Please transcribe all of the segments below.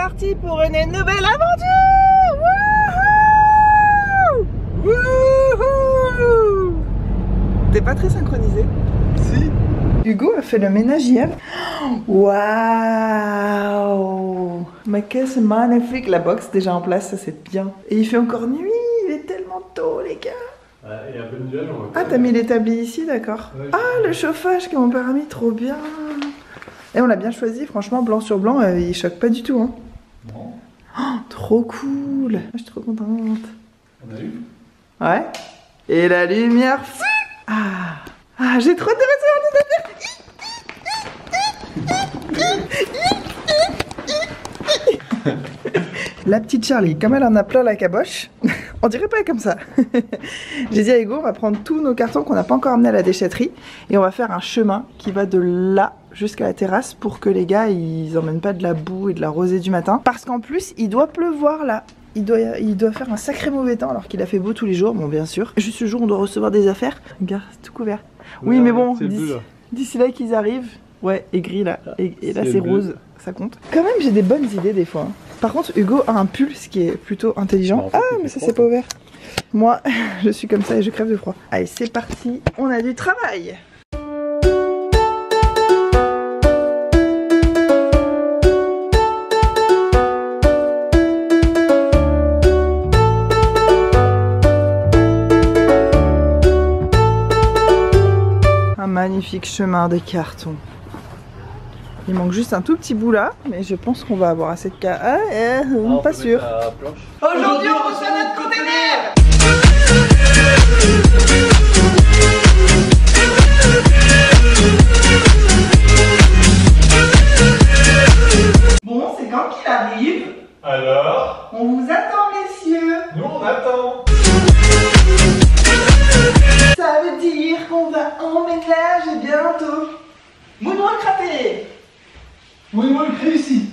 parti pour une nouvelle aventure. Wouhou! Wouhou! T'es pas très synchronisé? Si. Hugo a fait le ménage hier. Waouh! Mais que c'est magnifique, la box déjà en place, ça c'est bien. Et il fait encore nuit, il est tellement tôt les gars. Il y a un peu de nuage. Ah, t'as mis l'établi ici, d'accord. Ouais, ah, le chauffage que mon père a mis, trop bien. Et on l'a bien choisi, franchement, blanc sur blanc, il choque pas du tout. Hein. Non. Oh, trop cool. Je suis trop contente. On a eu. Ouais. Et la lumière. Ah, j'ai trop de recevoir des affaires. La petite Charlie, comme elle en a plein la caboche, on dirait pas comme ça. J'ai dit à Hugo, on va prendre tous nos cartons qu'on n'a pas encore amenés à la déchetterie et on va faire un chemin qui va de là jusqu'à la terrasse pour que les gars ils emmènent pas de la boue et de la rosée du matin. Parce qu'en plus, il doit pleuvoir là. Il doit faire un sacré mauvais temps alors qu'il a fait beau tous les jours, bon bien sûr. Juste ce jour, on doit recevoir des affaires. Regarde, c'est tout couvert. Oui, mais bon, d'ici là qu'ils arrivent. Ouais, et gris là. Et là, c'est rose. Ça compte. Quand même, j'ai des bonnes idées des fois. Par contre, Hugo a un pull, ce qui est plutôt intelligent. En fait, mais ça, c'est pas ouvert. Moi, je suis comme ça et je crève de froid. Allez, c'est parti. On a du travail. Un magnifique chemin des cartons. Il manque juste un tout petit bout là, mais je pense qu'on va avoir assez de cas. Pas sûr. Aujourd'hui, on reçoit notre container. Bon, c'est quand qu'il arrive. Alors? On vous attend, messieurs. Nous, on attend. Ça veut dire qu'on va emménager bientôt. Mouvement crapé. Oui, moi, le ici.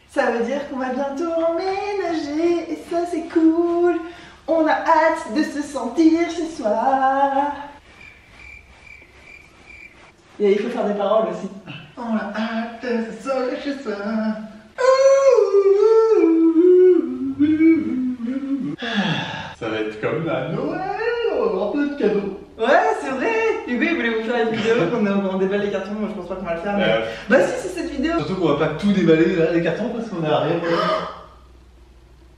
Ça veut dire qu'on va bientôt emménager et ça c'est cool. On a hâte de se sentir chez soi. Et il faut faire des paroles aussi. On a hâte de se sentir chez soi. Ça va être comme la Noël, on va avoir plein de cadeaux. Ouais, c'est vrai. Hugo, il voulait vous faire une vidéo qu'on déballe les cartons. Moi, je pense pas qu'on va le faire. Mais... Bah, si, c'est cette vidéo. Surtout qu'on va pas tout déballer là, les cartons parce qu'on a rien.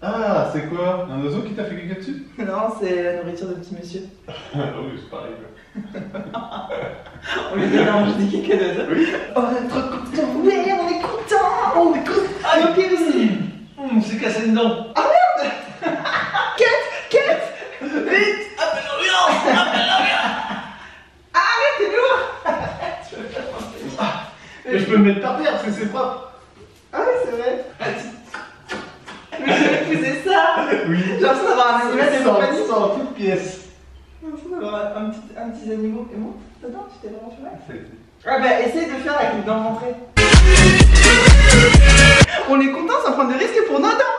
Ah, c'est quoi? Un oiseau qui t'a fait caca dessus? Non, c'est la nourriture de petit monsieur. Oui, c'est pareil. On lui donne à manger des caca d'oiseau. Oui. On est trop content. Oui, on est content. On est content. Ah, nos pieds aussi. C'est cassé une dent. Ah merde. Quête. Vite. Appelle l'ambulance. Arrête, t'es lourd. Mais je peux le mettre par terre parce que c'est propre. Ah oui, c'est vrai. Mais je vais épouser ça. Oui. J'ai l'impression d'avoir un animal de compagnie. Sans toute pièce. J'ai l'impression d'avoir un petit animal. Et moi, dedans, tu t'es vraiment fait mal. Ah bah, essaye de le faire avec les dents rentrées. On est content sans prendre de risques pour nos dents.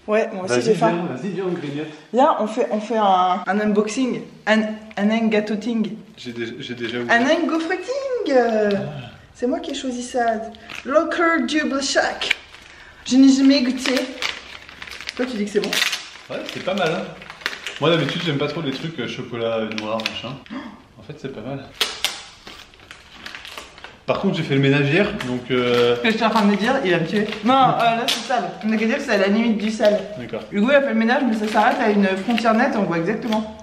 Ouais, moi aussi j'ai faim. Vas-y, viens, on grignote. Viens, on fait un unboxing, un gâteauting. J'ai déjà oublié. Un gaufreting. C'est moi qui ai choisi ça. Locker Double Shack. Je n'ai jamais goûté. Toi, tu dis que c'est bon? Ouais, c'est pas mal, hein. Moi, d'habitude, j'aime pas trop les trucs chocolat noir, machin. En fait, c'est pas mal. Par contre, j'ai fait le ménage hier, donc. Ce que je suis en train de me dire, il va me tuer. Non, là c'est sale. On a qu'à dire que c'est à la limite du sale. D'accord. Hugo il a fait le ménage, mais ça s'arrête à une frontière nette, on voit exactement.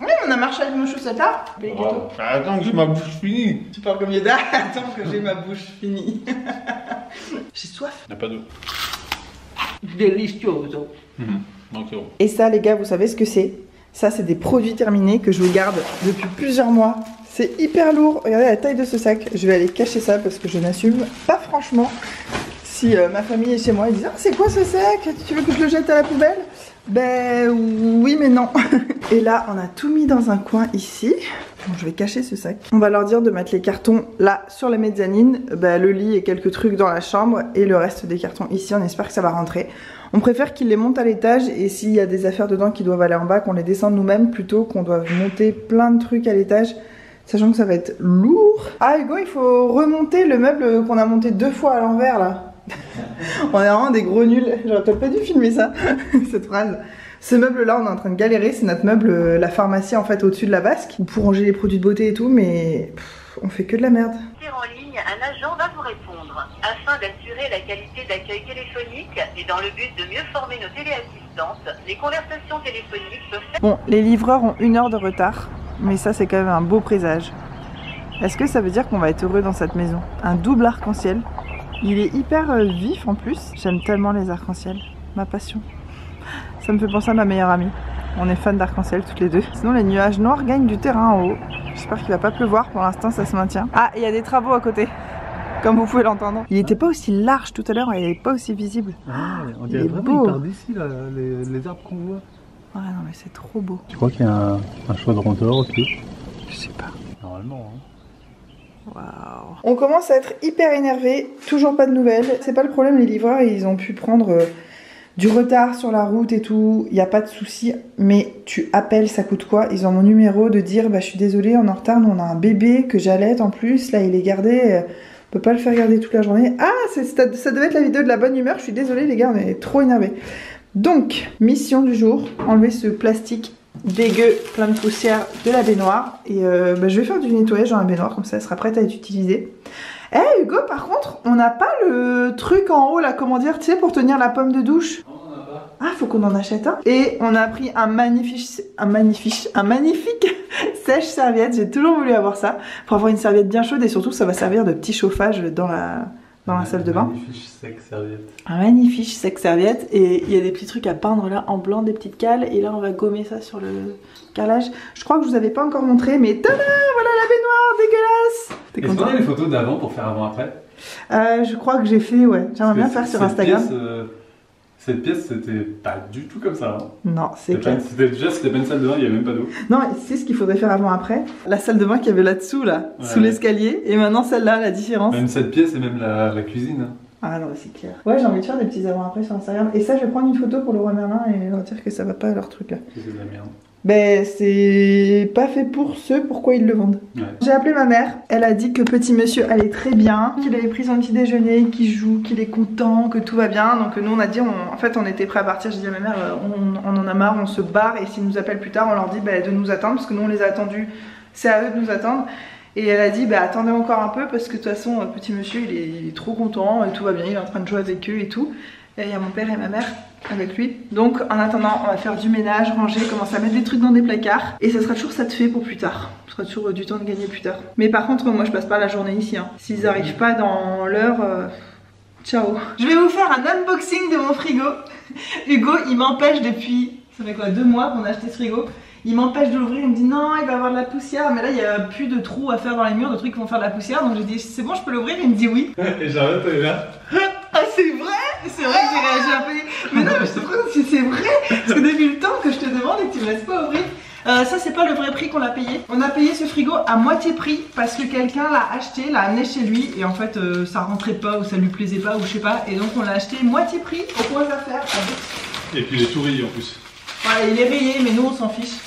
Oui, on a marché avec nos chaussettes là. Wow. Attends que j'ai ma bouche finie. Tu parles comme Yoda. Attends que j'ai ma bouche finie. J'ai soif. Il n'y a pas d'eau. Delicioso. Donc, bon. Et ça, les gars, vous savez ce que c'est? Ça, c'est des produits terminés que je garde depuis plusieurs mois. C'est hyper lourd. Regardez la taille de ce sac. Je vais aller cacher ça parce que je n'assume pas franchement. Si ma famille est chez moi, ils disent « Ah, c'est quoi ce sac? Tu veux que je le jette à la poubelle ?» Ben oui, mais non. Et là, on a tout mis dans un coin ici. Bon, je vais cacher ce sac. On va leur dire de mettre les cartons là sur la mezzanine, le lit et quelques trucs dans la chambre et le reste des cartons ici. On espère que ça va rentrer. On préfère qu'ils les montent à l'étage et s'il y a des affaires dedans qui doivent aller en bas, qu'on les descende nous-mêmes plutôt qu'on doive monter plein de trucs à l'étage. sachant que ça va être lourd. Ah Hugo, il faut remonter le meuble qu'on a monté 2 fois à l'envers là. On est vraiment des gros nuls. J'aurais peut-être pas dû filmer ça, cette phrase. Ce meuble là on est en train de galérer, c'est notre meuble, la pharmacie en fait au-dessus de la vasque, pour ranger les produits de beauté et tout, mais on fait que de la merde. En ligne, un agent va vous répondre. Afin d'assurer la qualité d'accueil téléphonique et dans le but de mieux former nos téléassistantes, les conversations téléphoniques peuvent être... Bon, les livreurs ont 1 heure de retard, mais ça c'est quand même un beau présage. Est-ce que ça veut dire qu'on va être heureux dans cette maison? Un double arc-en-ciel. Il est hyper vif en plus. J'aime tellement les arcs-en-ciel, ma passion. Ça me fait penser à ma meilleure amie. On est fans d'arc-en-ciel toutes les deux. Sinon les nuages noirs gagnent du terrain en haut. J'espère qu'il va pas pleuvoir, pour l'instant ça se maintient. Ah, il y a des travaux à côté, comme vous pouvez l'entendre. Il était pas aussi large tout à l'heure, il est pas aussi visible. Ah, on dirait vraiment il part d'ici là, les arbres qu'on voit. Ouais non mais c'est trop beau. Tu crois qu'il y a un chaudron dehors aussi? Je sais pas. Normalement hein. Waouh. On commence à être hyper énervé, toujours pas de nouvelles. C'est pas le problème, les livreurs ils ont pu prendre du retard sur la route et tout, il n'y a pas de souci, mais tu appelles, ça coûte quoi? Ils ont mon numéro de dire bah je suis désolée, on est en retard, nous on a un bébé que j'allaite en plus, là il est gardé, on peut pas le faire garder toute la journée. Ah, ça devait être la vidéo de la bonne humeur, je suis désolée les gars, on est trop énervés. Donc, mission du jour, enlever ce plastique dégueu, plein de poussière de la baignoire, et bah, je vais faire du nettoyage dans la baignoire, comme ça elle sera prête à être utilisée. Eh Hugo, par contre, on n'a pas le truc en haut là, comment dire, tu sais, pour tenir la pomme de douche. Non, on en a pas. Ah, faut qu'on en achète un. Et on a pris un magnifique sèche-serviette. J'ai toujours voulu avoir ça, pour avoir une serviette bien chaude et surtout ça va servir de petit chauffage dans la salle de bain. Un magnifique sec-serviette. Et il y a des petits trucs à peindre là en blanc, des petites cales. Et là on va gommer ça sur le carrelage. Je crois que je vous avais pas encore montré, mais tada, voilà la baignoire dégueulasse. Est-ce qu'on a les photos d'avant pour faire avant-après? Je crois que j'ai fait, ouais. J'aimerais bien faire sur Instagram. Cette pièce, c'était pas du tout comme ça. Hein. Non, c'est clair. C'était pas une salle de bain, il n'y avait même pas d'eau. Non, c'est ce qu'il faudrait faire avant-après. La salle de bain qu'il y avait là-dessous, là, ouais, sous l'escalier. Et maintenant celle-là, la différence. Même cette pièce et même la cuisine. Hein. Ah non, c'est clair. Ouais, j'ai envie de faire des petits avant-après sur Instagram. Et ça, je vais prendre une photo pour Leroy Merlin et leur dire que ça va pas leur truc là. C'est de la merde. Ben, c'est pas fait pour ce pourquoi ils le vendent. Ouais. J'ai appelé ma mère, elle a dit que petit monsieur allait très bien, qu'il avait pris son petit déjeuner, qu'il joue, qu'il est content, que tout va bien. Donc nous on a dit, en fait on était prêts à partir. J'ai dit à ma mère, on en a marre, on se barre et s'ils nous appellent plus tard, on leur dit de nous attendre parce que nous on les a attendus, c'est à eux de nous attendre. Et elle a dit, attendez encore un peu parce que de toute façon petit monsieur il est trop content, tout va bien, il est en train de jouer avec eux et tout. Et il y a mon père et ma mère avec lui. Donc en attendant, on va faire du ménage, ranger, commencer à mettre des trucs dans des placards. Et ça sera toujours ça de fait pour plus tard. Ce sera toujours du temps de gagner plus tard. Mais par contre, moi je passe pas la journée ici. Hein. S'ils n'arrivent pas dans l'heure, ciao. Je vais vous faire un unboxing de mon frigo. Hugo, il m'empêche depuis, ça fait quoi, 2 mois qu'on a acheté ce frigo. Il m'empêche de l'ouvrir, il me dit non, il va y avoir de la poussière. Mais là, il n'y a plus de trous à faire dans les murs, de trucs qui vont faire de la poussière. Donc j'ai dit, c'est bon, je peux l'ouvrir. Il me dit oui. Et j'arrête, t'es là. Ah, c'est vrai? C'est vrai que j'ai réagi un peu. Mais non, mais je te prends si c'est vrai. Parce que depuis le temps que je te demande et que tu me laisses pas ouvrir. Ça, c'est pas le vrai prix qu'on a payé. On a payé ce frigo à moitié prix parce que quelqu'un l'a acheté, l'a amené chez lui. Et en fait, ça rentrait pas ou ça lui plaisait pas ou je sais pas. Et donc, on l'a acheté moitié prix au point d'affaires. Et puis, il est tout rayé en plus. Ouais, il est rayé, mais nous, on s'en fiche.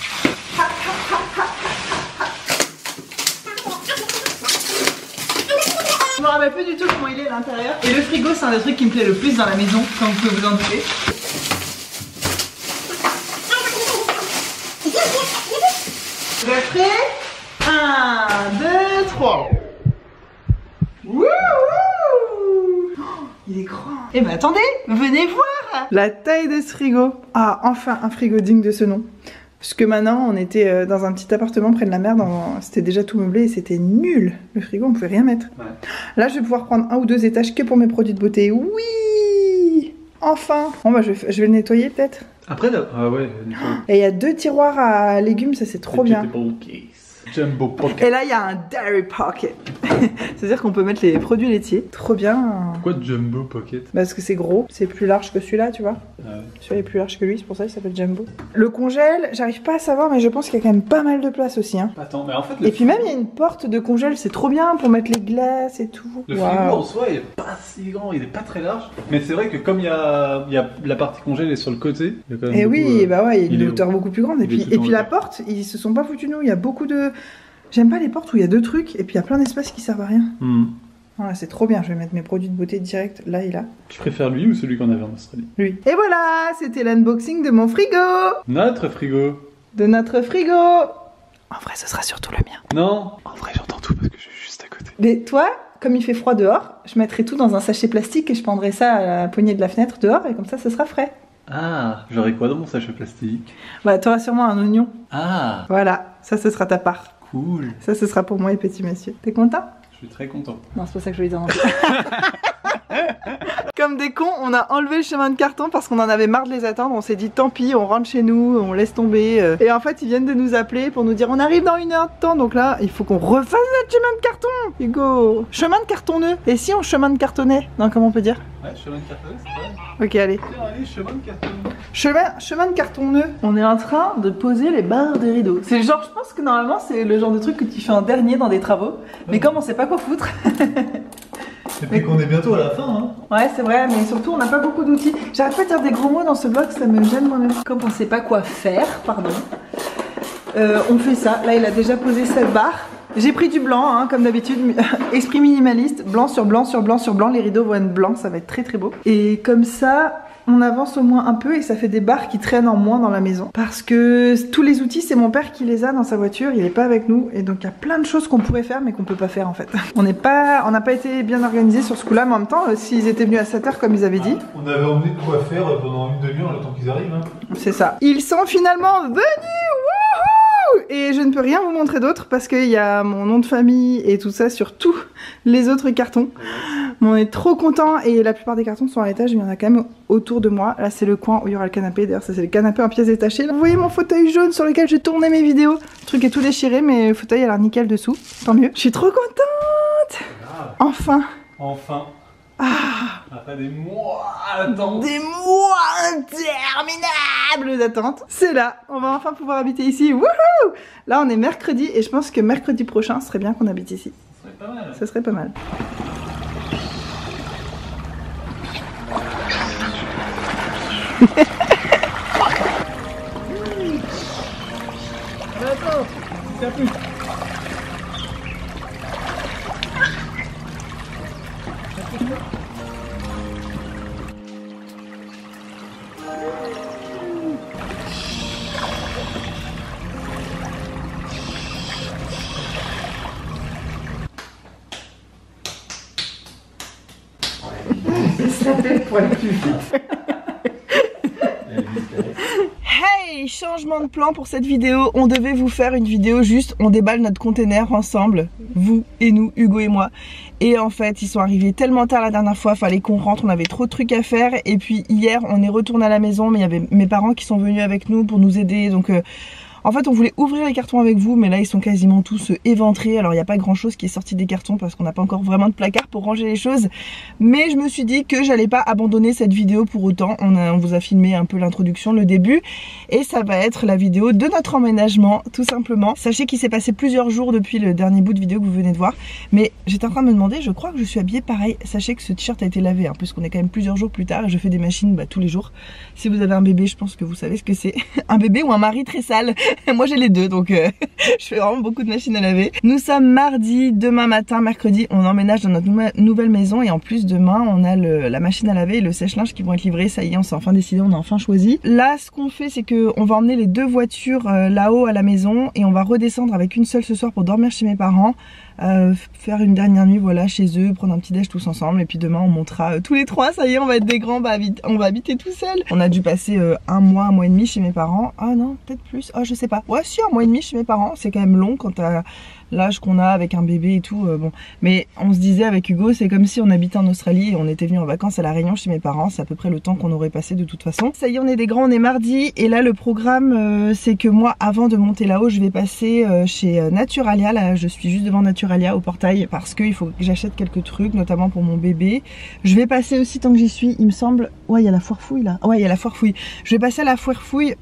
Je me rappelle plus du tout comment il est à l'intérieur. Et le frigo, c'est un des trucs qui me plaît le plus dans la maison, comme vous pouvez vous en douter. Vous êtes prêts? 1, 2, 3. Wouhou! Il est grand. Eh ben attendez, venez voir la taille de ce frigo. Ah, enfin un frigo digne de ce nom. Parce que maintenant, on était dans un petit appartement près de la mer, c'était déjà tout meublé et c'était nul. Le frigo, on pouvait rien mettre. Ouais. Là, je vais pouvoir prendre 1 ou 2 étages que pour mes produits de beauté. Oui! Enfin! Bon, bah, je vais le nettoyer peut-être. Après, ah ouais, et il y a 2 tiroirs à légumes, ça c'est trop bien. Jumbo Pocket. Et là, il y a un Dairy Pocket. C'est-à-dire qu'on peut mettre les produits laitiers. Trop bien. Pourquoi Jumbo Pocket? Parce que c'est gros, c'est plus large que celui-là, tu vois. Ah ouais. Celui-là est plus large que lui, c'est pour ça qu'il s'appelle Jumbo. Le congèle, j'arrive pas à savoir, mais je pense qu'il y a quand même pas mal de place aussi. Hein. Attends, mais en fait. Et puis même, il y a une porte de congèle, c'est trop bien pour mettre les glaces et tout. Le frigo en soi, il est pas si grand, il est pas très large. Mais c'est vrai que comme il y a la partie congèle est sur le côté. Il y a quand même et beaucoup, oui, bah ouais, il y a une hauteur beaucoup plus grande. Et puis la porte, ils se sont pas foutus de nous. Il y a beaucoup de J'aime pas les portes où il y a 2 trucs et puis il y a plein d'espaces qui servent à rien. Hmm. Voilà, c'est trop bien, je vais mettre mes produits de beauté direct là et là. Tu préfères lui ou celui qu'on avait en Australie? Lui. Et voilà, c'était l'unboxing de mon frigo. Notre frigo. De notre frigo. En vrai, ce sera surtout le mien. Non. En vrai, j'entends tout parce que je suis juste à côté. Mais toi, comme il fait froid dehors, je mettrai tout dans un sachet plastique et je pendrai ça à la poignée de la fenêtre dehors et comme ça, ce sera frais. Ah, j'aurais quoi dans mon sachet plastique? Bah, t'auras sûrement un oignon. Ah, Voilà, ça, ce sera ta part. cool. Ça, ce sera pour moi et petit monsieur. T'es content? Je suis très content. Non, c'est pas ça que je voulais dire non plus. Comme des cons, on a enlevé le chemin de carton parce qu'on en avait marre de les attendre. On s'est dit tant pis, on rentre chez nous, on laisse tomber. Et en fait, ils viennent de nous appeler pour nous dire on arrive dans 1 heure de temps. Donc là, il faut qu'on refasse notre chemin de carton. Hugo, chemin de cartonneux. Et si on chemin de cartonnet? Non, comment on peut dire? Ouais, chemin de carton, c'est vrai. Ok, allez. Tiens, allez, chemin de carton. Chemin de cartonneux. On est en train de poser les barres des rideaux. C'est le genre, je pense que normalement, c'est le genre de truc que tu fais en dernier dans des travaux. Mais comme on sait pas quoi foutre. Et puis qu'on est bientôt à la fin, hein. Ouais, c'est vrai, mais surtout on n'a pas beaucoup d'outils. J'arrête pas de dire des gros mots dans ce vlog, ça me gêne moi-même. Comme on sait pas quoi faire, pardon, on fait ça. Là, il a déjà posé cette barre. J'ai pris du blanc, hein, comme d'habitude, esprit minimaliste, blanc sur blanc sur blanc sur blanc. Les rideaux vont être blancs, ça va être très très beau. Et comme ça, on avance au moins un peu et ça fait des barres qui traînent en moins dans la maison. Parce que tous les outils, c'est mon père qui les a dans sa voiture, il est pas avec nous. Et donc il y a plein de choses qu'on pourrait faire mais qu'on peut pas faire en fait. On n'a pas été bien organisé sur ce coup-là, mais en même temps, s'ils étaient venus à 7h comme ils avaient dit. On avait emmené de quoi faire pendant une demi-heure le temps qu'ils arrivent, hein. C'est ça. Ils sont finalement venus, wouhou! Et je ne peux rien vous montrer d'autre parce qu'il y a mon nom de famille et tout ça sur tous les autres cartons. On est trop contents et la plupart des cartons sont à l'étage, mais il y en a quand même autour de moi. Là, c'est le coin où il y aura le canapé. D'ailleurs, ça, c'est le canapé en pièces détachées. Vous voyez mon fauteuil jaune sur lequel je tournais mes vidéos. Le truc est tout déchiré, mais le fauteuil a l'air nickel dessous. Tant mieux. Je suis trop contente. Enfin. Enfin. Ah. Après des mois d'attente. Des mois interminables d'attente. C'est là. On va enfin pouvoir habiter ici. Wouhou! Là, on est mercredi et je pense que mercredi prochain, ce serait bien qu'on habite ici. Ça serait pas mal. Ça serait pas mal. Attends, c'est un peu. Pour aller plus vite. Hey, changement de plan pour cette vidéo. On devait vous faire une vidéo juste, on déballe notre container ensemble, vous et nous, Hugo et moi. Et en fait, ils sont arrivés tellement tard la dernière fois, fallait qu'on rentre, on avait trop de trucs à faire. Et puis hier, on est retourné à la maison, mais il y avait mes parents qui sont venus avec nous pour nous aider. Donc en fait, on voulait ouvrir les cartons avec vous, mais là, ils sont quasiment tous éventrés. Alors, il n'y a pas grand chose qui est sorti des cartons parce qu'on n'a pas encore vraiment de placard pour ranger les choses. Mais je me suis dit que j'allais pas abandonner cette vidéo pour autant. On vous a filmé un peu l'introduction, le début. Et ça va être la vidéo de notre emménagement, tout simplement. Sachez qu'il s'est passé plusieurs jours depuis le dernier bout de vidéo que vous venez de voir. Mais j'étais en train de me demander, je crois que je suis habillée pareil. Sachez que ce t-shirt a été lavé, hein, puisqu'on est quand même plusieurs jours plus tard. Et je fais des machines tous les jours. Si vous avez un bébé, je pense que vous savez ce que c'est. Un bébé ou un mari très sale. Moi j'ai les deux, donc je fais vraiment beaucoup de machines à laver. Nous sommes mardi, demain matin, mercredi, on emménage dans notre nouvelle maison et en plus demain on a la machine à laver et le sèche-linge qui vont être livrés. Ça y est, on s'est enfin décidé, on a enfin choisi. Là ce qu'on fait c'est que on va emmener les 2 voitures là-haut à la maison et on va redescendre avec une seule ce soir pour dormir chez mes parents. Faire une dernière nuit voilà chez eux, prendre un petit déj tous ensemble et puis demain on montera tous les 3, ça y est on va être des grands, on va habiter tout seul. On a dû passer un mois et demi chez mes parents. Ah non, peut-être plus, ah je sais pas. Ouais si, 1 mois et demi chez mes parents, c'est quand même long quand t'as l'âge qu'on a avec un bébé et tout, bon. Mais on se disait avec Hugo, c'est comme si on habitait en Australie et on était venu en vacances à La Réunion chez mes parents, c'est à peu près le temps qu'on aurait passé de toute façon. Ça y est, on est des grands, on est mardi et là le programme c'est que moi avant de monter là-haut, je vais passer chez Naturalia, là je suis juste devant Naturalia au portail parce qu'il faut que j'achète quelques trucs, notamment pour mon bébé. Je vais passer aussi tant que j'y suis, il me semble, ouais il y a la foire fouille là, ouais il y a la foire fouille. Je vais passer à la foire fouille,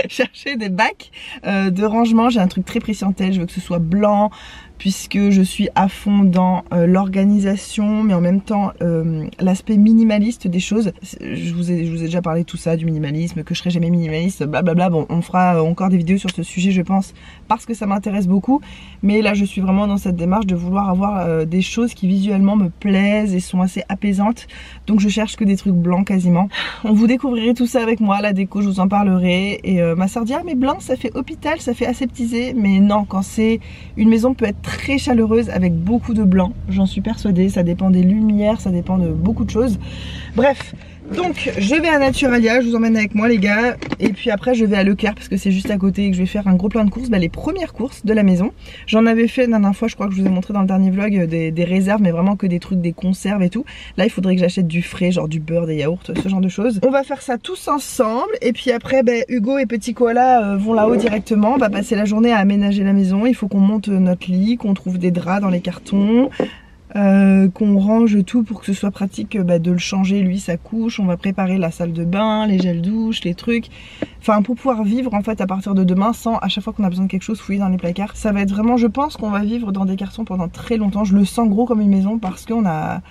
chercher des bacs de rangement, j'ai un truc très précis en tête, je veux que ce soit blanc, puisque je suis à fond dans l'organisation, mais en même temps l'aspect minimaliste des choses. Je vous ai déjà parlé de tout ça, du minimalisme, que je serai jamais minimaliste, blablabla. Bon, on fera encore des vidéos sur ce sujet, je pense, parce que ça m'intéresse beaucoup. Mais là, je suis vraiment dans cette démarche de vouloir avoir des choses qui visuellement me plaisent et sont assez apaisantes. Donc je cherche que des trucs blancs quasiment. Vous découvrirez tout ça avec moi, la déco, je vous en parlerai. Et ma soeur dit, ah mais blanc, ça fait hôpital, ça fait aseptisé. Mais non, quand c'est une maison peut être très chaleureuse avec beaucoup de blanc, j'en suis persuadée. Ça dépend des lumières, ça dépend de beaucoup de choses. Bref. Donc je vais à Naturalia, je vous emmène avec moi les gars. Et puis après je vais à Leclerc parce que c'est juste à côté et que je vais faire un gros plein de courses, les premières courses de la maison. J'en avais fait la dernière fois, je crois que je vous ai montré dans le dernier vlog des réserves, mais vraiment que des trucs, des conserves et tout. Là il faudrait que j'achète du frais, genre du beurre, des yaourts, ce genre de choses. On va faire ça tous ensemble. Et puis après Hugo et Petit Koala vont là-haut directement. On va passer la journée à aménager la maison. Il faut qu'on monte notre lit, qu'on trouve des draps dans les cartons, qu'on range tout pour que ce soit pratique de le changer lui sa couche. On va préparer la salle de bain, les gels douche, les trucs, enfin pour pouvoir vivre en fait à partir de demain sans à chaque fois qu'on a besoin de quelque chose fouiller dans les placards. Ça va être vraiment, je pense qu'on va vivre dans des cartons pendant très longtemps. Je le sens gros comme une maison parce qu'on a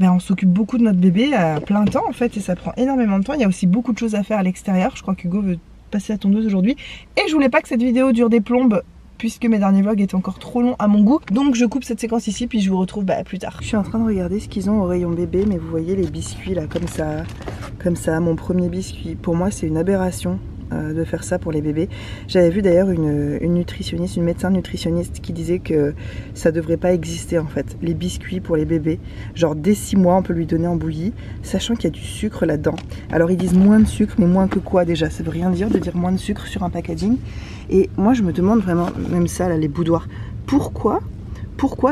on s'occupe beaucoup de notre bébé à plein temps en fait et ça prend énormément de temps. Il y a aussi beaucoup de choses à faire à l'extérieur. Je crois qu'Hugo veut passer la tondeuse aujourd'hui et je voulais pas que cette vidéo dure des plombes puisque mes derniers vlogs étaient encore trop longs à mon goût. Donc je coupe cette séquence ici puis je vous retrouve plus tard. Je suis en train de regarder ce qu'ils ont au rayon bébé, mais vous voyez les biscuits là comme ça, mon premier biscuit. Pour moi c'est une aberration de faire ça pour les bébés. J'avais vu d'ailleurs une nutritionniste, une médecin nutritionniste qui disait que ça devrait pas exister en fait, les biscuits pour les bébés. Genre dès 6 mois on peut lui donner en bouillie, sachant qu'il y a du sucre là-dedans. Alors ils disent moins de sucre, mais moins que quoi déjà? Ça veut rien dire de dire moins de sucre sur un packaging. Et moi je me demande vraiment, même ça là, les boudoirs, pourquoi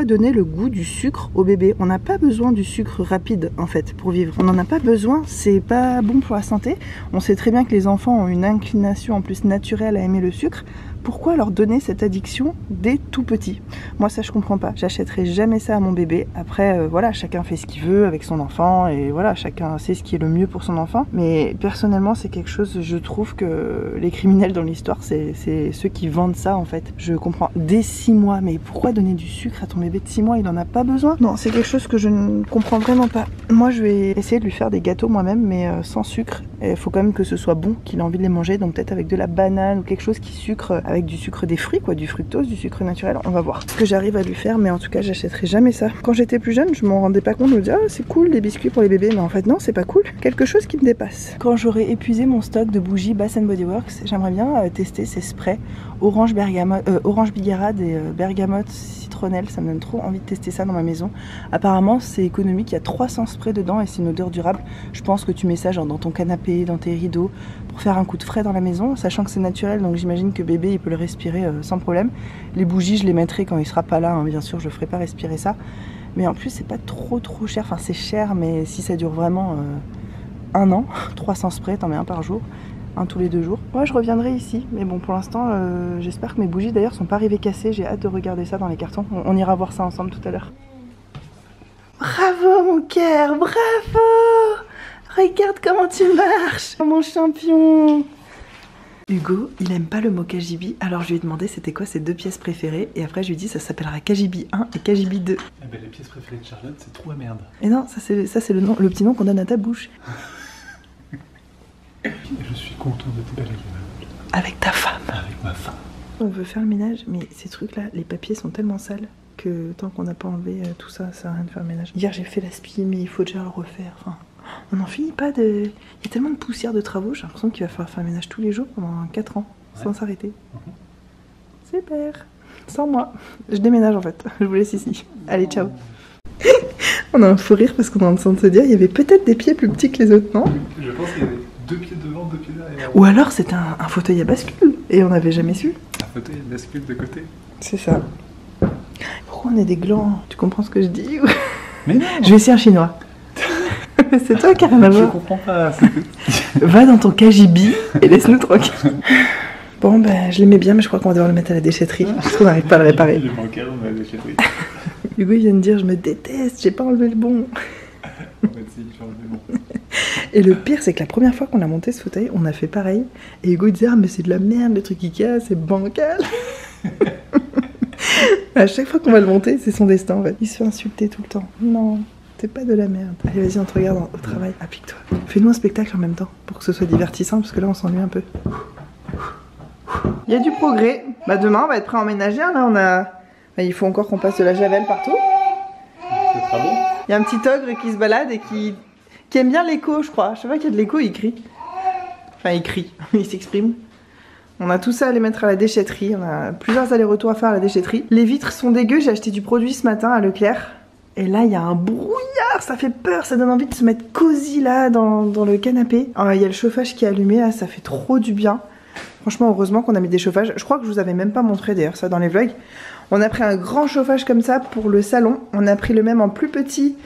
donner le goût du sucre au bébé? On n'a pas besoin du sucre rapide en fait pour vivre. On n'en a pas besoin, c'est pas bon pour la santé. On sait très bien que les enfants ont une inclination en plus naturelle à aimer le sucre. Pourquoi leur donner cette addiction dès tout petit? Moi ça je comprends pas, j'achèterai jamais ça à mon bébé. Après voilà, chacun fait ce qu'il veut avec son enfant et voilà, chacun sait ce qui est le mieux pour son enfant. Mais personnellement c'est quelque chose, je trouve que les criminels dans l'histoire c'est ceux qui vendent ça en fait. Je comprends, dès 6 mois, mais pourquoi donner du sucre à ton bébé de 6 mois? Il en a pas besoin. Non, c'est quelque chose que je ne comprends vraiment pas. Moi je vais essayer de lui faire des gâteaux moi-même mais sans sucre. Il faut quand même que ce soit bon, qu'il ait envie de les manger, donc peut-être avec de la banane ou quelque chose qui sucre, avec du sucre des fruits quoi, du fructose, du sucre naturel, on va voir ce que j'arrive à lui faire, mais en tout cas j'achèterai jamais ça. Quand j'étais plus jeune je m'en rendais pas compte, je me disais ah c'est cool les biscuits pour les bébés, mais en fait non c'est pas cool, quelque chose qui me dépasse. Quand j'aurai épuisé mon stock de bougies Bath & Body Works, j'aimerais bien tester ces sprays orange bigarade et bergamote citronnelle, ça me donne trop envie de tester ça dans ma maison. Apparemment c'est économique, il y a 300 sprays dedans et c'est une odeur durable. Je pense que tu mets ça genre dans ton canapé, dans tes rideaux, pour faire un coup de frais dans la maison, sachant que c'est naturel, donc j'imagine que bébé il peut le respirer sans problème. Les bougies je les mettrai quand il sera pas là, hein, bien sûr je ferai pas respirer ça, mais en plus c'est pas trop cher, enfin c'est cher, mais si ça dure vraiment 1 an, 300 sprays, t'en mets un par jour, un tous les 2 jours. Moi je reviendrai ici, mais bon pour l'instant j'espère que mes bougies d'ailleurs sont pas arrivées cassées, j'ai hâte de regarder ça dans les cartons, on ira voir ça ensemble tout à l'heure. Bravo mon cœur, bravo! Regarde comment tu marches, mon champion! Hugo, il aime pas le mot KGB, alors je lui ai demandé c'était quoi ses 2 pièces préférées, et après je lui ai dit ça s'appellera KGB 1 et KGB 2. Eh ben, les pièces préférées de Charlotte, c'est trop à merde. Et non, ça c'est le petit nom qu'on donne à ta bouche. Je suis content de te balayer. Avec ta femme. Avec ma femme. On veut faire le ménage, mais ces trucs-là, les papiers sont tellement sales que tant qu'on n'a pas enlevé tout ça, ça sert à rien de faire le ménage. Hier j'ai fait l'aspi, mais il faut déjà le refaire. Enfin, on n'en finit pas de... Il y a tellement de poussière de travaux, j'ai l'impression qu'il va falloir faire le ménage tous les jours pendant 4 ans, sans s'arrêter. Super. Sans moi. Je déménage en fait. Je vous laisse ici. Allez, ciao. On a un fou rire parce qu'on est en train de se dire il y avait peut-être des pieds plus petits que les autres, non? Je pense qu'il y avait 2 pieds devant, 2 pieds derrière. Ou alors c'était un fauteuil à bascule et on n'avait jamais su. Un fauteuil à bascule de côté. C'est ça. Pourquoi on est des glands? Tu comprends ce que je dis? Mais non. Je vais essayer un chinois. C'est toi qui as rien à voir. Je comprends pas. Va dans ton KGB et laisse-nous tranquille. Bon ben je l'aimais bien, mais je crois qu'on va devoir le mettre à la déchetterie parce qu'on n'arrive pas à le réparer. Il manquait à la déchetterie. Hugo il vient de dire je me déteste, j'ai pas enlevé le bon. En fait, si, j'ai enlevé le bon. Et le pire c'est que la première fois qu'on a monté ce fauteuil, on a fait pareil. Et Hugo il disait ah mais c'est de la merde, le truc Ikea, c'est bancal. À chaque fois qu'on va le monter, c'est son destin en fait. Il se fait insulter tout le temps. Non, t'es pas de la merde. Allez, vas-y, on te regarde au travail. Applique-toi. Fais-nous un spectacle en même temps pour que ce soit divertissant parce que là, on s'ennuie un peu. Il y a du progrès. Bah, demain, on va être prêt à emménager. Là, on a. Bah, il faut encore qu'on passe de la javel partout. Ce sera bon. Il y a un petit ogre qui se balade et qui aime bien l'écho, je crois. Je sais pas qu'il y a de l'écho, il crie. Enfin, il crie, il s'exprime. On a tout ça à aller mettre à la déchetterie. On a plusieurs allers-retours à faire à la déchetterie. Les vitres sont dégueu. J'ai acheté du produit ce matin à Leclerc. Et là, il y a un brouillard. Ça fait peur. Ça donne envie de se mettre cosy là dans le canapé. Il y a le chauffage qui est allumé là. Ça fait trop du bien. Franchement, heureusement qu'on a mis des chauffages. Je crois que je vous avais même pas montré d'ailleurs ça dans les vlogs. On a pris un grand chauffage comme ça pour le salon. On a pris le même en plus petit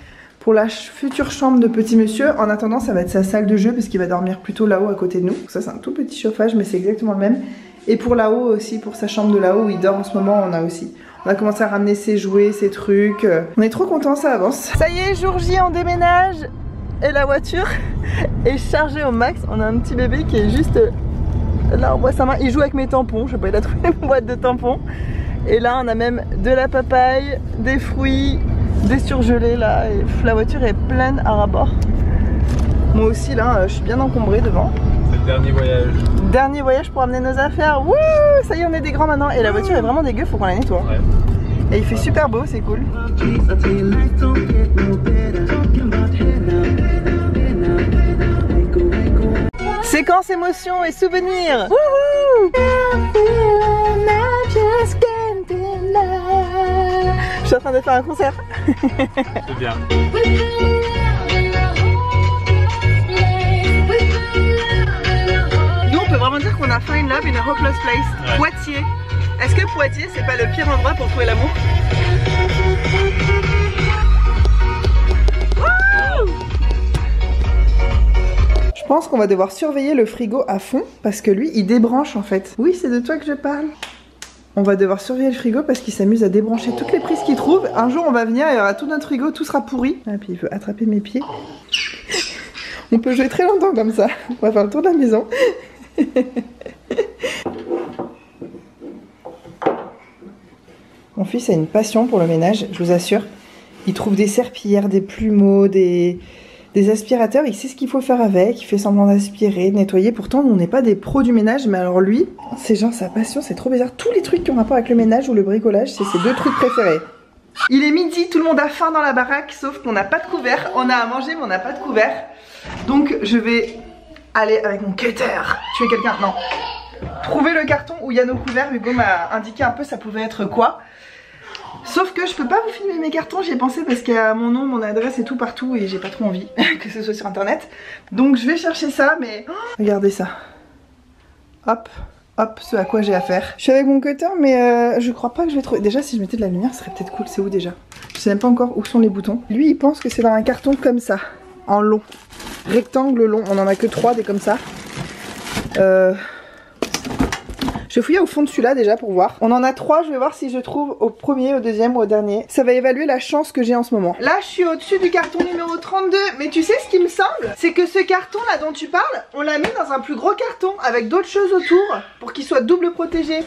pour la future chambre de petit monsieur. En attendant, ça va être sa salle de jeu parce qu'il va dormir plutôt là-haut à côté de nous. Donc ça, c'est un tout petit chauffage, mais c'est exactement le même. Et pour là-haut aussi, pour sa chambre de là-haut où il dort en ce moment, on a aussi. On a commencé à ramener ses jouets, ses trucs. On est trop contents, ça avance. Ça y est, jour J, on déménage. Et la voiture est chargée au max. On a un petit bébé qui est juste là, on voit sa main. Il joue avec mes tampons. Je sais pas, il a trouvé une boîte de tampons. Et là, on a même de la papaye, des fruits, des surgelés là. Et la voiture est pleine à ras-bord. Moi aussi, là, je suis bien encombrée devant. C'est le dernier voyage. Dernier voyage pour amener nos affaires. Wouh, ça y est, on est des grands maintenant. Et la voiture est vraiment dégueu, faut qu'on la nettoie. Ouais. Et il fait super beau, c'est cool. Séquence émotion et souvenirs. Wouhou! Je suis en train de faire un concert. C'est bien. Nous, on peut vraiment dire qu'on a find love in a hopeless place. Ouais. Poitiers. Est-ce que Poitiers, c'est pas le pire endroit pour trouver l'amour? Je pense qu'on va devoir surveiller le frigo à fond parce que lui, il débranche en fait. Oui, c'est de toi que je parle. On va devoir surveiller le frigo parce qu'il s'amuse à débrancher toutes les prises qu'il trouve. Un jour, on va venir et il y aura tout notre frigo, tout sera pourri. Ah, puis il veut attraper mes pieds. On peut jouer très longtemps comme ça. On va faire le tour de la maison. Mon fils a une passion pour le ménage, je vous assure. Il trouve des serpillères, des plumeaux, des aspirateurs. Il sait ce qu'il faut faire avec. Il fait semblant d'aspirer, de nettoyer. Pourtant, on n'est pas des pros du ménage. Mais alors lui, c'est genre sa passion. C'est trop bizarre. Tous les trucs qui ont rapport avec le ménage ou le bricolage, c'est ses deux trucs préférés. Il est midi, tout le monde a faim dans la baraque. Sauf qu'on n'a pas de couvert. On a à manger, mais on n'a pas de couvert. Donc, je vais aller avec mon cutter. Tuer quelqu'un? Non. Trouver le carton où il y a nos couverts. Hugo m'a indiqué un peu ça pouvait être quoi. Sauf que je peux pas vous filmer mes cartons, j'y ai pensé parce qu'il y a mon nom, mon adresse et tout partout et j'ai pas trop envie que ce soit sur internet. Donc je vais chercher ça, mais oh, regardez ça. Hop, hop, ce à quoi j'ai affaire. Je suis avec mon cutter, mais je crois pas que je vais trouver. Déjà, si je mettais de la lumière, ce serait peut-être cool. C'est où déjà? Je sais même pas encore où sont les boutons. Lui, il pense que c'est dans un carton comme ça, en long. Rectangle long, on en a que 3 des comme ça. Je vais fouiller au fond de celui-là déjà pour voir. On en a 3, je vais voir si je trouve au premier, au deuxième ou au dernier. Ça va évaluer la chance que j'ai en ce moment. Là, je suis au-dessus du carton numéro 32. Mais tu sais ce qui me semble? C'est que ce carton là dont tu parles, on l'a mis dans un plus gros carton avec d'autres choses autour pour qu'il soit double protégé.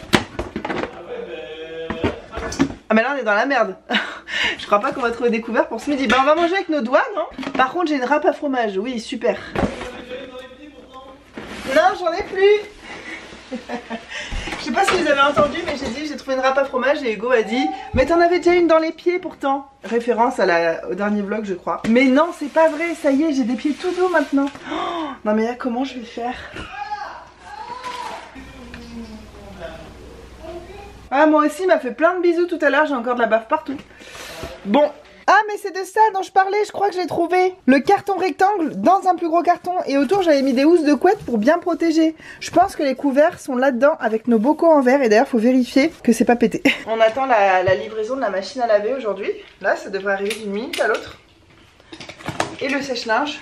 Ah mais là on est dans la merde. Je crois pas qu'on va trouver des couverts pour ce midi. Bah on va manger avec nos doigts, non? Par contre j'ai une râpe à fromage, oui super. Non j'en ai plus. Je sais pas si vous avez entendu mais j'ai dit j'ai trouvé une râpe à fromage et Hugo a dit mais t'en avais déjà une dans les pieds pourtant. Référence à au dernier vlog je crois. Mais non c'est pas vrai, ça y est j'ai des pieds tout doux maintenant. Oh, non mais là comment je vais faire? Ah moi aussi il m'a fait plein de bisous tout à l'heure, j'ai encore de la baffe partout. Bon. Ah mais c'est de ça dont je parlais, je crois que j'ai trouvé le carton rectangle dans un plus gros carton et autour j'avais mis des housses de couette pour bien protéger. Je pense que les couverts sont là-dedans avec nos bocaux en verre et d'ailleurs faut vérifier que c'est pas pété. On attend la livraison de la machine à laver aujourd'hui. Là ça devrait arriver d'une minute à l'autre. Et le sèche-linge.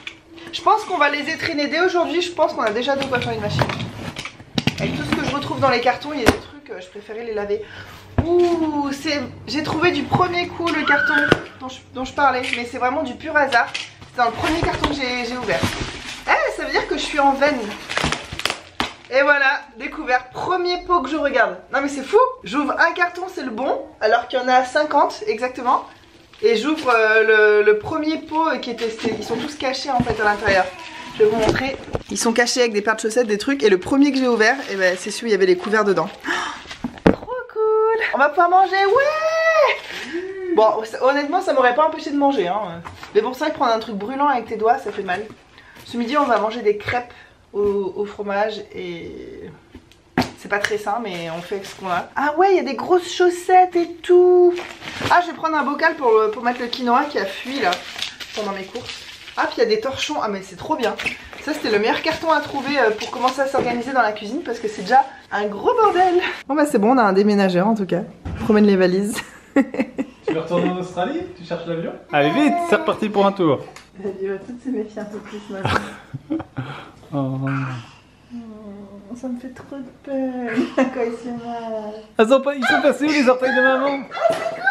Je pense qu'on va les étriner dès aujourd'hui, je pense qu'on a déjà de quoi faire une machine. Avec tout ce que je retrouve dans les cartons, il y a des trucs, je préférais les laver. Ouh, j'ai trouvé du premier coup le carton dont je parlais, mais c'est vraiment du pur hasard. C'est dans le premier carton que j'ai ouvert. Eh, ça veut dire que je suis en veine. Et voilà, découvert, premier pot que je regarde. Non mais c'est fou, j'ouvre un carton, c'est le bon, alors qu'il y en a 50 exactement. Et j'ouvre le premier pot qui est testé. Ils sont tous cachés en fait à l'intérieur. Je vais vous montrer. Ils sont cachés avec des paires de chaussettes, des trucs. Et le premier que j'ai ouvert, eh ben, c'est celui où il y avait les couverts dedans. Oh, trop cool. On va pouvoir manger, ouais. Bon, honnêtement, ça m'aurait pas empêché de manger. Hein. Mais pour ça, prendre un truc brûlant avec tes doigts, ça fait mal. Ce midi, on va manger des crêpes au fromage. Et c'est pas très sain, mais on fait avec ce qu'on a. Ah ouais, il y a des grosses chaussettes et tout. Ah, je vais prendre un bocal pour mettre le quinoa qui a fui là pendant mes courses. Ah, puis il y a des torchons. Ah, mais c'est trop bien. Ça, c'était le meilleur carton à trouver pour commencer à s'organiser dans la cuisine parce que c'est déjà un gros bordel. Bon, bah, c'est bon, on a un déménageur en tout cas. Je promène les valises. Tu veux retourner en Australie? Tu cherches l'avion? Allez, vite, c'est reparti pour un tour. Il va toutes se méfier un peu plus maintenant. Oh. Oh, ça me fait trop de peine. Quand il se fait mal. Ils sont passés où les orteils de maman? Oh, c'est cool.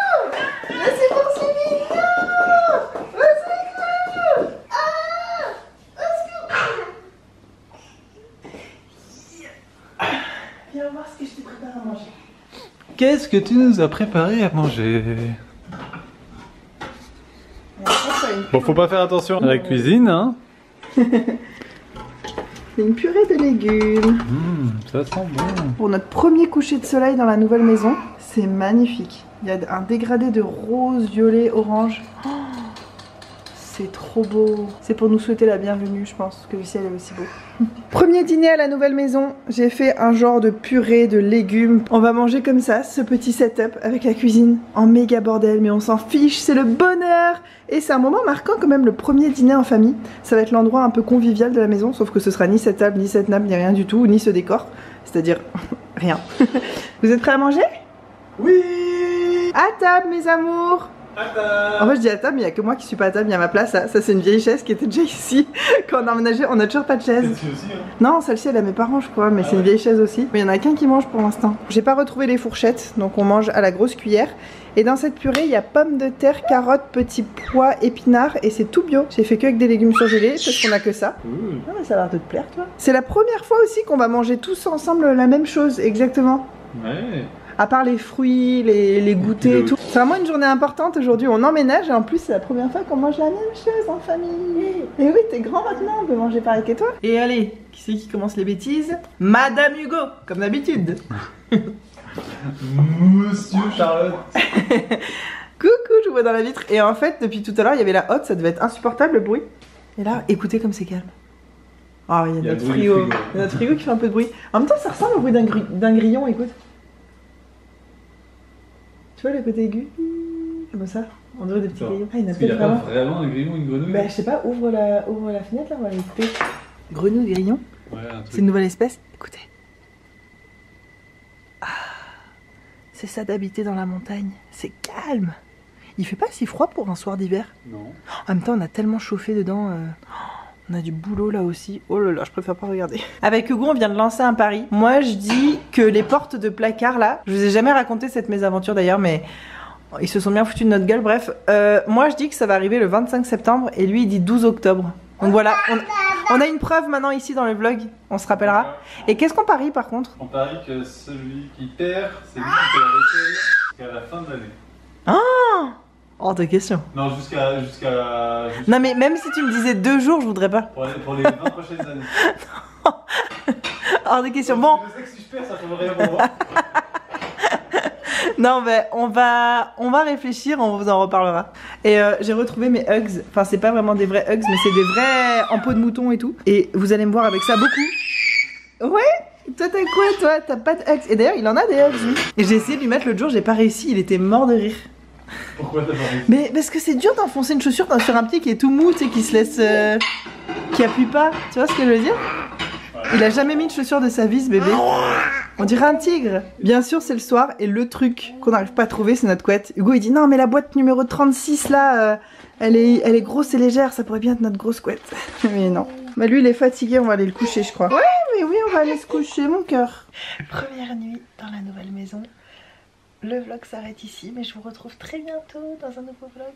Mais c'est pour si mignon. Oh, c'est cool. Viens voir ce que je te prépare à manger. Qu'est-ce que tu nous as préparé à manger? Bon, faut pas faire attention à la cuisine, hein? C'est une purée de légumes. Ça sent bon. Pour notre premier coucher de soleil dans la nouvelle maison, c'est magnifique. Il y a un dégradé de rose, violet, orange. Oh, c'est trop beau. C'est pour nous souhaiter la bienvenue, je pense, que le ciel est aussi beau. Premier dîner à la nouvelle maison, j'ai fait un genre de purée de légumes. On va manger comme ça, ce petit setup avec la cuisine en méga bordel, mais on s'en fiche, c'est le bonheur. Et c'est un moment marquant quand même, le premier dîner en famille. Ça va être l'endroit un peu convivial de la maison, sauf que ce sera ni cette table, ni cette nappe, ni rien du tout, ni ce décor. C'est-à-dire rien. Vous êtes prêts à manger? Oui! À table, mes amours! En fait je dis à table mais il n'y a que moi qui suis pas à table, il y a ma place là. Ça c'est une vieille chaise qui était déjà ici. Quand on a emménagé, on a toujours pas de chaise. Celle-ci aussi, hein? Non, celle-ci elle a mes parents je crois, mais c'est une vieille chaise aussi. Mais il y en a qu'un qui mange pour l'instant. J'ai pas retrouvé les fourchettes, donc on mange à la grosse cuillère. Et dans cette purée il y a pommes de terre, carottes, petits pois, épinards et c'est tout bio. J'ai fait que avec des légumes surgelés parce qu'on a que ça. Ah mais ça a l'air de te plaire toi. C'est la première fois aussi qu'on va manger tous ensemble la même chose, exactement. Ouais. À part les fruits, les goûters et tout. C'est vraiment une journée importante aujourd'hui. On emménage et en plus c'est la première fois qu'on mange la même chose en famille. Et oui, t'es grand maintenant, on peut manger pareil que toi. Et allez, qui c'est qui commence les bêtises? Madame Hugo, comme d'habitude. Monsieur Charlotte. Coucou, je vous vois dans la vitre. Et en fait, depuis tout à l'heure, il y avait la hotte, ça devait être insupportable le bruit. Et là, écoutez comme c'est calme. Oh, il y a notre frigo. Il y a notre frigo qui fait un peu de bruit. En même temps, ça ressemble au bruit d'un grillon, écoute. Tu vois le côté aigu? Comme ça, on dirait des petits grillons. Ah, il y en a peut-être vraiment. Vraiment un grillon, une grenouille? Bah, je sais pas, ouvre la fenêtre là, on va l'écouter. Grenouille, grillon. Ouais, c'est une nouvelle espèce. Écoutez. Ah, c'est ça d'habiter dans la montagne. C'est calme. Il fait pas si froid pour un soir d'hiver. Non. En même temps, on a tellement chauffé dedans. On a du boulot là aussi. Oh là là, je préfère pas regarder. Avec Hugo, on vient de lancer un pari. Moi, je dis que les portes de placard là, je vous ai jamais raconté cette mésaventure d'ailleurs, mais ils se sont bien foutus de notre gueule. Bref, moi je dis que ça va arriver le 25 septembre et lui il dit 12 octobre. Donc voilà, on a une preuve maintenant ici dans le vlog, on se rappellera. Et qu'est-ce qu'on parie par contre? On parie que celui qui perd, c'est lui qui fait la vaisselle jusqu'à la fin de l'année. Ah! Hors de question. Non, jusqu'à... Non mais même si tu me disais 2 jours, je voudrais pas. Pour les 20 prochaines années. Hors de question. Bon. Je sais que si je perds, ça fait rien pour moi. Non mais on va réfléchir, on vous en reparlera. Et j'ai retrouvé mes Hugs. Enfin c'est pas vraiment des vrais Hugs, mais c'est des vrais en peau de mouton et tout. Et vous allez me voir avec ça beaucoup. Ouais. Toi t'as quoi toi? T'as pas de Hugs. Et d'ailleurs il en a des Hugs lui. Et j'ai essayé de lui mettre l'autre jour, j'ai pas réussi, il était mort de rire. Pourquoi t'as pas réussi? Mais parce que c'est dur d'enfoncer une chaussure sur un pied qui est tout mou, tu sais, qui se laisse... qui appuie pas, tu vois ce que je veux dire? Il a jamais mis de chaussure de sa vie ce bébé. On dirait un tigre. Bien sûr c'est le soir et le truc qu'on n'arrive pas à trouver c'est notre couette. Hugo il dit non mais la boîte numéro 36 là, elle est grosse et légère, ça pourrait bien être notre grosse couette. Mais non. Bah lui il est fatigué, on va aller le coucher je crois. Ouais mais oui on va aller se coucher mon cœur. Première nuit dans la nouvelle maison. Le vlog s'arrête ici mais je vous retrouve très bientôt dans un nouveau vlog.